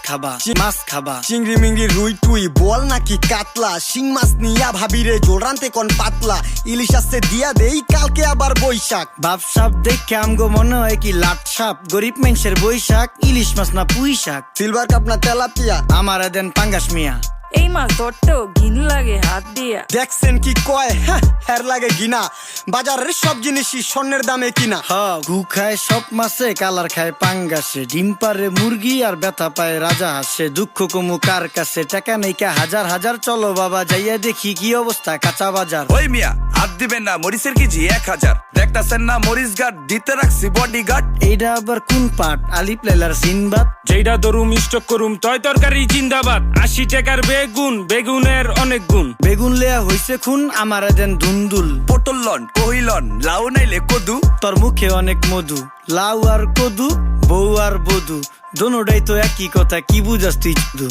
খাবা চিংড়ি মিংড়ি রুই টুই বল নাকি কাতলা, শিং মাছ নিয়া ভাবিরে জোড়ান্তে কোন পাতলা, ইলিশ আসছে দিয়া দেই কালকে আবার বৈশাখ। ভাবসাব দেখে আমগো মনে হয় কি লাট সাপ, গরিব মানুষের বৈশাখ, ইলিশ মাছ না পুঁই শাক। সিলভার কাপ না তেলাপিয়া, আমারে দেন পাঙ্গাস মিয়া। এই মাছ ধরতেও ঘিন লাগে হাত দিয়া। দেখছেন কি কয়, হের লাগে গিনা, বাজারের সব জিনিসই স্বর্ণের দামে কিনা। ঘু খায় সব মাছে, কালার খায় পাঙ্গাসে, ডিম পারে মুরগি আর ব্যথা পায় রাজা হাসে। দুঃখ কমু কার কাছে, টাকা নেই কা হাজার হাজার, চলো বাবা যাইয়া দেখি কি অবস্থা কাঁচা বাজার। ওই মিয়া হাত দিবেন না, মরিচের কেজি 1000, দেখতাছেন না মরিচ গার্ড দিতে রাখছি বডি গার্ড। এইটা আবার কোন পাট, আলিপ লেলার সিনবাদ? যেইটা দরুম স্টক করুম তয় তরকারি জিন্দাবাদ। 80 টাকার বেগুন, বেগুনের অনেক গুণ। বেগুন লেয়া হইছে খুন, আমারে দেন ধুন্দুল। পটল লন, কহিলন, লাউ নাইলে কদু। তোর মুখে অনেক মধু, লাউ আর কদু, বউ আর বধু, দোনোটাই তো একই কথা, কি বুঝাস তুই শুধু?